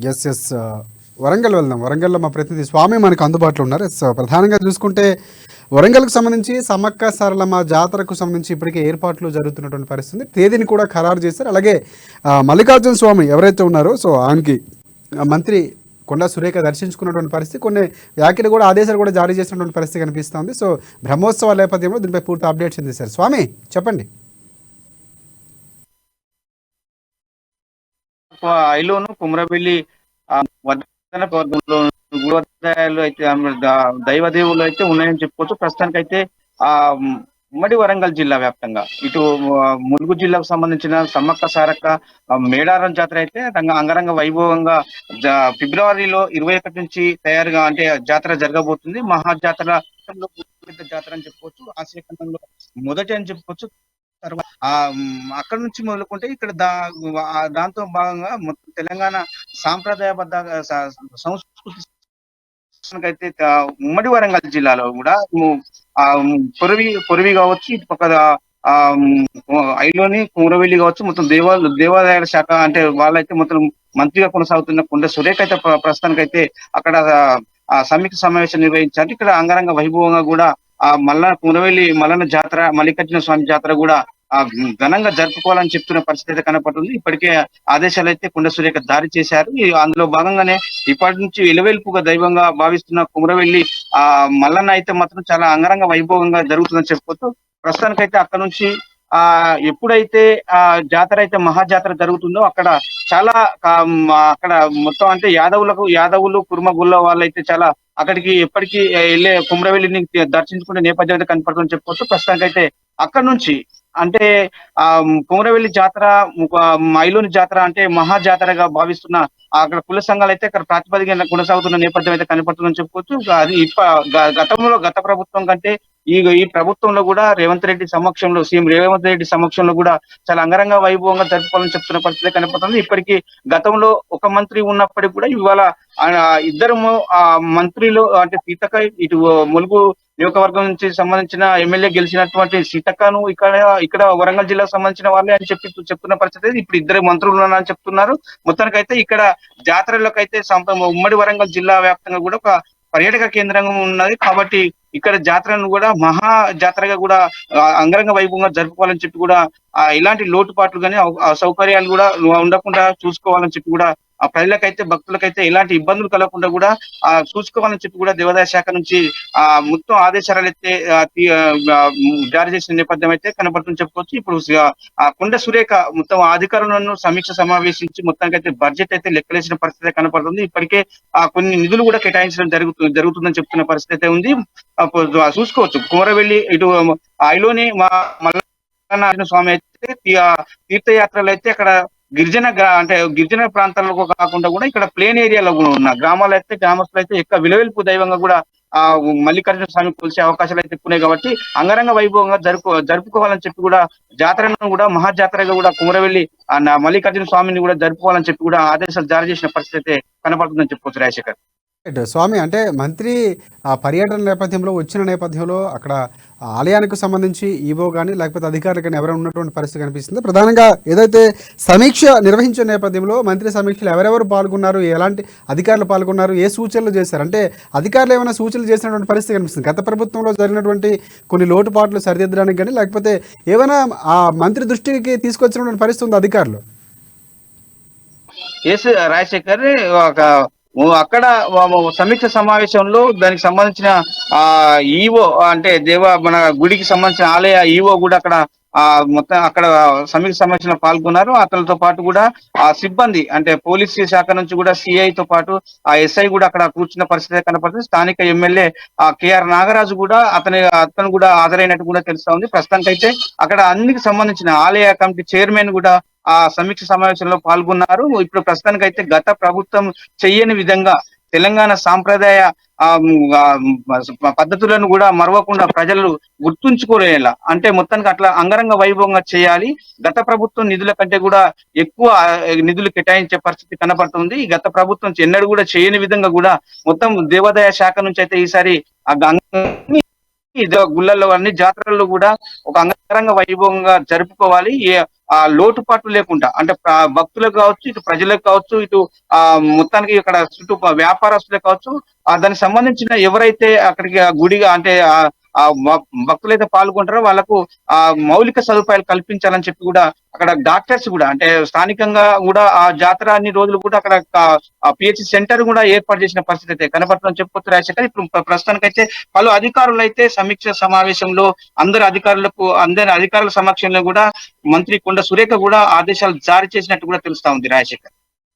Yes. Yes. Warangal వెళ్దాం. వరంగల్‌లో మా ప్రతినిధి స్వామి మనకు అందుబాటులో ఉన్నారు. ప్రధానంగా చూసుకుంటే వరంగల్‌కు సంబంధించి సమ్మక్క సారలమ్మ జాతరకు సంబంధించి ఇప్పటికే ఏర్పాట్లు జరుగుతున్నటువంటి పరిస్థితి. తేదీని కూడా ఖరారు చేశారు. అలాగే మల్లికార్జున స్వామి ఎవరైతే ఉన్నారో ఆయనకి మంత్రి కొండా సురేఖ దర్శించుకున్నటువంటి పరిస్థితి. కొన్ని వ్యాఖ్యలు కూడా ఆదేశాలు కూడా జారీ చేసినటువంటి పరిస్థితి కనిపిస్తుంది. బ్రహ్మోత్సవాల నేపథ్యంలో దీనిపై పూర్తి అప్డేట్స్ అందిస్తారు. స్వామి చెప్పండి. ఐలోను కుమ్రవెల్లి వర్ధన పర్వంలో గూఢోదయాలు అయితే దైవ దేవుళ్ళు అయితే ఉన్నాయని చెప్పుకోవచ్చు. ప్రస్తుతానికి అయితే ఆ ఉమ్మడి వరంగల్ జిల్లా వ్యాప్తంగా ఇటు ములుగు జిల్లాకు సంబంధించిన సమ్మక్క సారక్క మేడారం జాతర అయితే అంగరంగ వైభవంగా ఫిబ్రవరిలో 21 నుంచి తయారుగా అంటే జాతర జరగబోతుంది. మహాజాతర పెద్ద జాతర అని చెప్పుకోవచ్చు. ఆసియా ఖండంలో మొదటి అని చెప్పుకోవచ్చు. తర్వాత అక్కడ నుంచి మొదలుకుంటే ఇక్కడ దాంతో భాగంగా మొత్తం తెలంగాణ సాంప్రదాయబద్ధ సంస్కృతి అయితే ఉమ్మడి వరంగల్ జిల్లాలో కూడా పొరవి కావచ్చు, ఇటు పక్క ఐలోని కుమరవెల్లి కావచ్చు, మొత్తం దేవాదాయాల శాఖ అంటే వాళ్ళైతే మొత్తం మంత్రిగా కొనసాగుతున్న కొండ సురేఖ అయితే ప్రస్తుతానికి అయితే అక్కడ సమీక్ష సమావేశం నిర్వహించారు. ఇక్కడ అంగరంగ వైభవంగా కూడా కుమరవెల్లి మల్లన్న జాతర, మల్లికార్జున స్వామి జాతర కూడా ఘనంగా జరుపుకోవాలని చెప్తున్న పరిస్థితి అయితే కనపడుతుంది. ఇప్పటికే ఆదేశాలు అయితే కొండ సురేఖ జారీ చేశారు. అందులో భాగంగానే ఇప్పటి నుంచి ఇలవేల్పుగా దైవంగా భావిస్తున్న కుమరవెల్లి మల్లన్న అయితే మాత్రం చాలా అంగరంగ వైభవంగా జరుగుతుందని చెప్పుకోవచ్చు. ప్రస్తుతానికైతే అక్కడ నుంచి ఎప్పుడైతే జాతర అయితే మహాజాతర జరుగుతుందో అక్కడ చాలా అక్కడ మొత్తం అంటే యాదవులు కుర్మ గుల్ల వాళ్ళైతే చాలా అక్కడికి ఎప్పటికీ వెళ్ళే కుమ్రవెల్లిని దర్శించుకునే నేపథ్యం అయితే కనపడుతుందని చెప్పుకోవచ్చు. ప్రస్తుతానికైతే అక్కడ నుంచి అంటే కుమరవెల్లి జాతర, మైలోని జాతర అంటే మహా జాతరగా భావిస్తున్న అక్కడ కుల సంఘాలు అయితే అక్కడ ప్రాతిపదికన కొనసాగుతున్న నేపథ్యం అయితే కనపడుతుందని చెప్పుకోవచ్చు. అది గత ప్రభుత్వం కంటే ఈ ప్రభుత్వంలో కూడా సీఎం రేవంత్ రెడ్డి సమక్షంలో కూడా చాలా అంగరంగ వైభవంగా జరుపుకోవాలని చెప్తున్న పరిస్థితి కనపడుతుంది. ఇప్పటికీ గతంలో ఒక మంత్రి ఉన్నప్పటికీ కూడా ఇవాళ ఇద్దరు మంత్రులు అంటే సీతక్క ఇటు ములుగు నియోజకవర్గం నుంచి సంబంధించిన ఎమ్మెల్యే గెలిచినటువంటి సీతక్కను ఇక్కడ వరంగల్ జిల్లాకు సంబంధించిన వాళ్ళే అని చెప్తున్న పరిస్థితి. ఇప్పుడు ఇద్దరు మంత్రులు ఉన్నారని చెప్తున్నారు. మొత్తానికైతే ఇక్కడ జాతరలకైతే ఉమ్మడి వరంగల్ జిల్లా వ్యాప్తంగా కూడా ఒక పర్యాటక కేంద్రంగా ఉన్నది కాబట్టి ఇక్కడ జాతరను కూడా మహా జాతరగా కూడా అంగరంగ వైభవంగా జరుపుకోవాలని చెప్పి కూడా ఇలాంటి లోటుపాట్లు కానీ సౌకర్యాలు కూడా ఉండకుండా చూసుకోవాలని చెప్పి కూడా ప్రజలకైతే భక్తులకైతే ఎలాంటి ఇబ్బందులు కలగకుండా కూడా చూసుకోవాలని చెప్పి కూడా దేవాదాయ శాఖ నుంచి మొత్తం ఆదేశాలు అయితే జారీ చేసిన నేపథ్యం అయితే కనబడుతుందని చెప్పుకోవచ్చు. ఇప్పుడు కొండ సురేఖ మొత్తం అధికారులను సమీక్ష సమావేశించి మొత్తానికైతే బడ్జెట్ అయితే లెక్కలేసిన పరిస్థితి కనపడుతుంది. ఇప్పటికే కొన్ని నిధులు కూడా కేటాయించడం జరుగుతుందని చెప్తున్న పరిస్థితి అయితే ఉంది. చూసుకోవచ్చు కుమరవెల్లి ఇటు ఐలోని మల్లన్న స్వామి అయితే తీర్థయాత్రలు అయితే అక్కడ గిరిజన ప్రాంతాలకు కాకుండా కూడా ఇక్కడ ప్లేన్ ఏరియాలో కూడా ఉన్న గ్రామస్తులు అయితే ఎక్కువ విలువెల్పు దైవంగా కూడా మల్లికార్జున స్వామి కొలిసే అవకాశాలు అయితే ఎక్కున్నాయి కాబట్టి అంగరంగ వైభవంగా జరుపుకోవాలని చెప్పి కూడా జాతరను కూడా మహాజాతరగా కూడా కుమరవెల్లి మల్లికార్జున స్వామిని కూడా జరుపుకోవాలని చెప్పి కూడా ఆదేశాలు జారీ చేసిన పరిస్థితి అయితే కనపడుతుందని చెప్పుకోవచ్చు రాజశేఖర్. స్వామి అంటే మంత్రి పర్యటన నేపథ్యంలో వచ్చిన నేపథ్యంలో అక్కడ ఆలయానికి సంబంధించి ఈవో కానీ లేకపోతే అధికారులు కానీ ఎవరైనా ఉన్నటువంటి పరిస్థితి కనిపిస్తుంది. ప్రధానంగా ఏదైతే సమీక్ష నిర్వహించిన నేపథ్యంలో మంత్రి సమీక్షలు ఎవరెవరు పాల్గొన్నారు, ఎలాంటి అధికారులు పాల్గొన్నారు, ఏ సూచనలు చేశారు అంటే అధికారులు ఏమైనా సూచనలు చేసినటువంటి పరిస్థితి కనిపిస్తుంది. గత ప్రభుత్వంలో జరిగినటువంటి కొన్ని లోటుపాట్లు సరిదిద్దడానికి కానీ లేకపోతే ఏమైనా ఆ మంత్రి దృష్టికి తీసుకొచ్చినటువంటి పరిస్థితి ఉంది అధికారులు. రాజశేఖర్ అక్కడ సమీక్ష సమావేశంలో దానికి సంబంధించిన ఈవో అంటే మన గుడికి సంబంధించిన ఆలయ ఈవో కూడా అక్కడ మొత్తం అక్కడ సమీక్ష సమావేశంలో పాల్గొన్నారు. అతనితో పాటు కూడా సిబ్బంది అంటే పోలీస్ శాఖ నుంచి కూడా సిఐ తో పాటు ఎస్ఐ కూడా అక్కడ కూర్చున్న పరిస్థితి కనపడుతుంది. స్థానిక ఎమ్మెల్యే కేఆర్ నాగరాజు కూడా అతను కూడా హాజరైనట్టు కూడా తెలుస్తా ఉంది. ప్రస్తుతానికైతే అక్కడ అన్నికి సంబంధించిన ఆలయ కమిటీ చైర్మన్ కూడా సమీక్ష సమావేశంలో పాల్గొన్నారు. ఇప్పుడు ప్రస్తుతానికైతే గత ప్రభుత్వం చెయ్యని విధంగా తెలంగాణ సాంప్రదాయ పద్ధతులను కూడా మరవకుండా ప్రజలు గుర్తుంచుకోలేలా అంటే మొత్తానికి అట్లా అంగరంగ వైభవంగా చేయాలి. గత ప్రభుత్వం నిధుల కంటే కూడా ఎక్కువ నిధులు కేటాయించే పరిస్థితి కనబడుతుంది. గత ప్రభుత్వం ఎన్నడూ కూడా చేయని విధంగా కూడా మొత్తం దేవాదాయ శాఖ నుంచి అయితే ఈసారి గుళ్ళల్లో అన్ని జాతరల్లో కూడా ఒక అంగరంగ వైభవంగా జరుపుకోవాలి. ఆ లోటుపాట్లు లేకుండా అంటే భక్తులకు కావచ్చు, ఇటు ప్రజలకు కావచ్చు, ఇటు మొత్తానికి ఇక్కడ చుట్టూ వ్యాపారస్తులకు కావచ్చు, దానికి సంబంధించిన ఎవరైతే అక్కడికి ఆ గుడిగా అంటే ఆ భక్తులైతే పాల్గొంటారో వాళ్ళకు మౌలిక సదుపాయాలు కల్పించాలని చెప్పి కూడా అక్కడ డాక్టర్స్ కూడా అంటే స్థానికంగా కూడా ఆ జాతర అన్ని రోజులు కూడా అక్కడ పిహెచ్ సెంటర్ కూడా ఏర్పాటు చేసిన పరిస్థితి అయితే కనబడుతుందని చెప్పుకోవచ్చు రాజశేఖర్. ఇప్పుడు ప్రస్తుతానికైతే పలు అధికారులు అయితే సమీక్ష సమావేశంలో అందరి అధికారుల సమక్షంలో కూడా మంత్రి కొండ సురేఖ కూడా ఆదేశాలు జారీ చేసినట్టు కూడా తెలుస్తా ఉంది రాజశేఖర్.